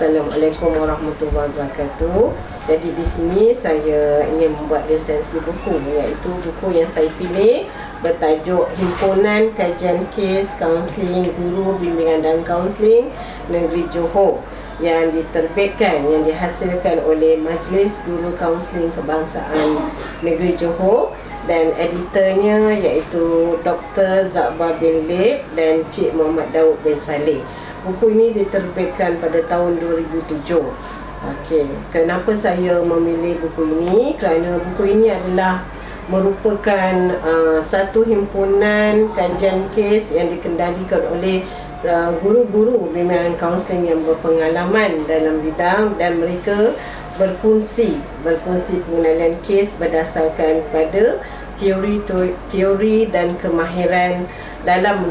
Assalamualaikum warahmatullahi wabarakatuh. Jadi di sini saya ingin membuat resensi buku, iaitu buku yang saya pilih bertajuk Himpunan Kajian Kes Kaunseling Guru Bimbingan dan Kaunseling Negeri Johor, yang diterbitkan, yang dihasilkan oleh Majlis Guru Kaunseling Kebangsaan Negeri Johor, dan editornya iaitu Dr. Zakbar bin Lip dan Cik Muhammad Daud bin Saleh. Buku ini diterbitkan pada tahun 2007. Okey, kenapa saya memilih buku ini? Kerana buku ini adalah merupakan satu himpunan kajian kes yang dikendalikan oleh guru-guru bimbingan kaunseling yang berpengalaman dalam bidang, dan mereka berkongsi pengenalan kes berdasarkan pada teori dan kemahiran dalam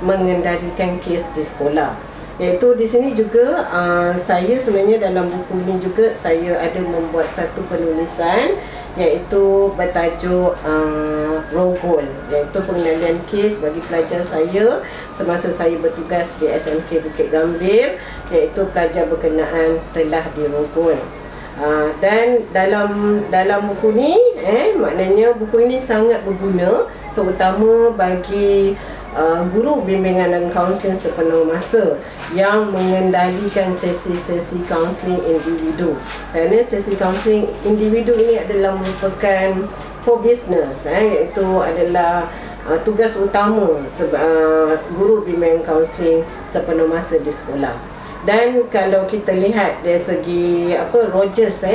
mengendalikan kes di sekolah. Iaitu di sini juga saya sebenarnya dalam buku ini juga saya ada membuat satu penulisan, iaitu bertajuk Rogol, iaitu pengenalan kes bagi pelajar saya semasa saya bertugas di SMK Bukit Gambir, iaitu pelajar berkenaan telah dirogol. Dan dalam buku ni maknanya buku ini sangat berguna, terutama bagi guru bimbingan dan kaunseling sepenuh masa yang mengendalikan sesi-sesi kaunseling individu. Kerana sesi kaunseling individu ini adalah merupakan core business, iaitu adalah tugas utama guru bimbingan kaunseling sepenuh masa di sekolah. Dan kalau kita lihat dari segi Rogers,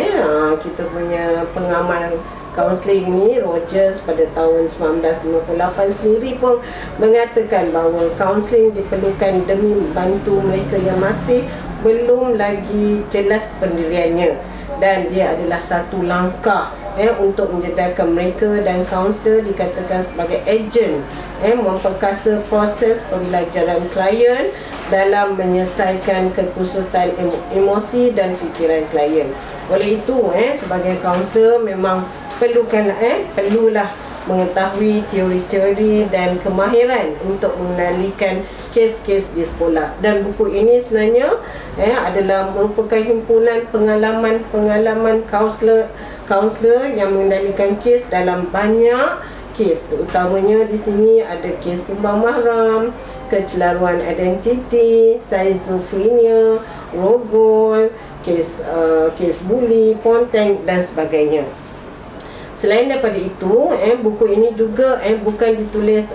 kita punya pengamal kaunseling ni, Rogers pada tahun 1958 sendiri pun mengatakan bahawa kaunseling diperlukan demi membantu mereka yang masih belum lagi jelas pendiriannya, dan dia adalah satu langkah untuk menjadikan mereka dan kaunselor dikatakan sebagai ejen memperkasa proses pembelajaran klien dalam menyelesaikan kekusutan emosi dan fikiran klien. Oleh itu sebagai kaunselor memang perlulah mengetahui teori-teori dan kemahiran untuk mengendalikan kes-kes di sekolah. Dan buku ini sebenarnya adalah merupakan himpunan pengalaman kaunselor yang mengendalikan kes dalam banyak kes. Terutamanya di sini ada kes sumbang mahram, kecelaruan identiti, schizophrenia, rogol, kes buli, ponteng dan sebagainya. Selain daripada itu, buku ini juga bukan ditulis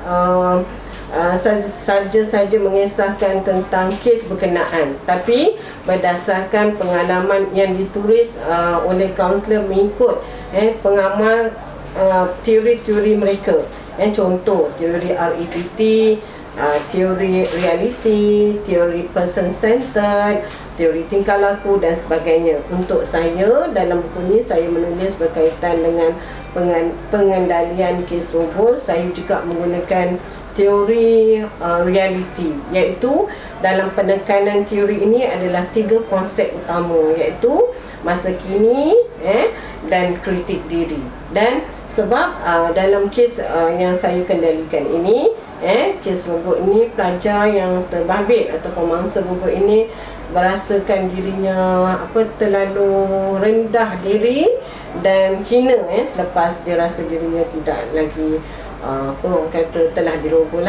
saja mengisahkan tentang kes berkenaan, tapi berdasarkan pengalaman yang ditulis oleh kaunselor mengikut pengamal teori-teori mereka. Contoh, teori REPT, teori reality, teori person centered, teori tingkah laku dan sebagainya. Untuk saya dalam buku ini saya menulis berkaitan dengan pengendalian kes rogol. Saya juga menggunakan teori reality, iaitu dalam penekanan teori ini adalah 3 konsep utama, iaitu masa kini dan kritik diri. Dan sebab dalam kes yang saya kendalikan ini, kes rogol ini, pelajar yang terbabit atau pemangsa rogol ini merasakan dirinya terlalu rendah diri dan hina selepas dia rasa dirinya tidak lagi orang kata telah dirogol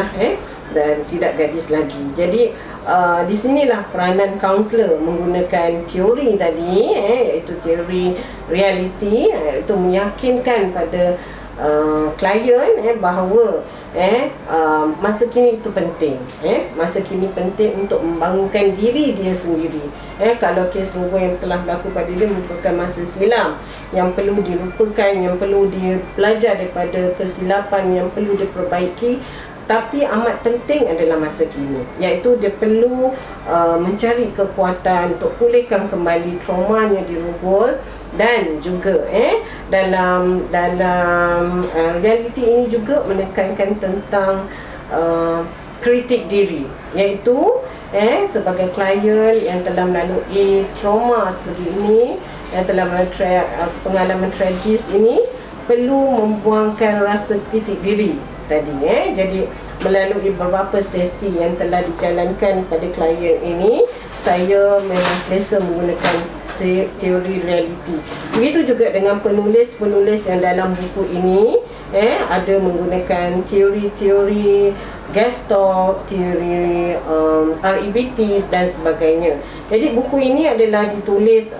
dan tidak gadis lagi. Jadi di sinilah peranan kaunselor menggunakan teori tadi, iaitu teori reality, iaitu meyakinkan pada klien bahawa masa kini itu penting. Masa kini penting untuk membangunkan diri dia sendiri. Kalau kes rogol yang telah berlaku pada dia merupakan masa silam yang perlu dilupakan, yang perlu dia belajar daripada kesilapan yang perlu diperbaiki. Tapi amat penting adalah masa kini, iaitu dia perlu mencari kekuatan untuk pulihkan kembali traumanya di rogol. Dan juga dalam realiti ini juga menekankan tentang kritik diri, iaitu sebagai klien yang telah melalui trauma seperti ini, yang telah melalui pengalaman tragis ini, perlu membuangkan rasa kritik diri tadi. Jadi melalui beberapa sesi yang telah dijalankan pada klien ini, saya memang selesa menggunakan teori realiti. Begitu juga dengan penulis-penulis yang dalam buku ini ada menggunakan teori-teori Gestalt, teori REBT dan sebagainya. Jadi buku ini adalah ditulis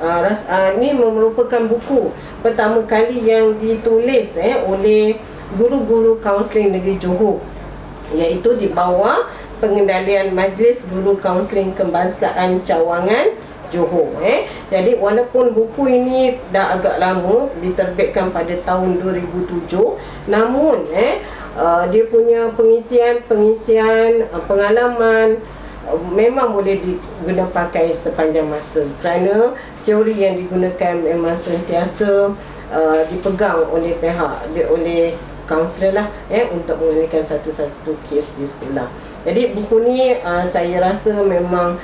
ini merupakan buku pertama kali yang ditulis oleh guru-guru kaunseling negeri Johor, iaitu di bawah pengendalian Majlis Guru Kaunseling Kebangsaan Cawangan Johor. Jadi walaupun buku ini dah agak lama, diterbitkan pada tahun 2007, namun dia punya pengisian pengalaman memang boleh diguna pakai sepanjang masa, kerana teori yang digunakan memang sentiasa dipegang oleh oleh kaunselor lah untuk mengenalkan satu-satu kes di sekolah. Jadi buku ni saya rasa memang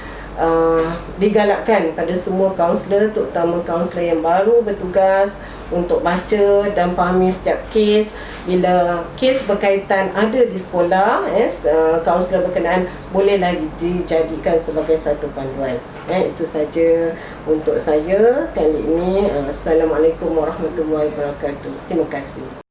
digalakkan pada semua kaunselor, terutama kaunselor yang baru bertugas, untuk baca dan fahami setiap kes. Bila kes berkaitan ada di sekolah, kaunselor berkenaan bolehlah dijadikan sebagai satu panduan. Itu saja untuk saya kali ini. Assalamualaikum warahmatullahi wabarakatuh. Terima kasih.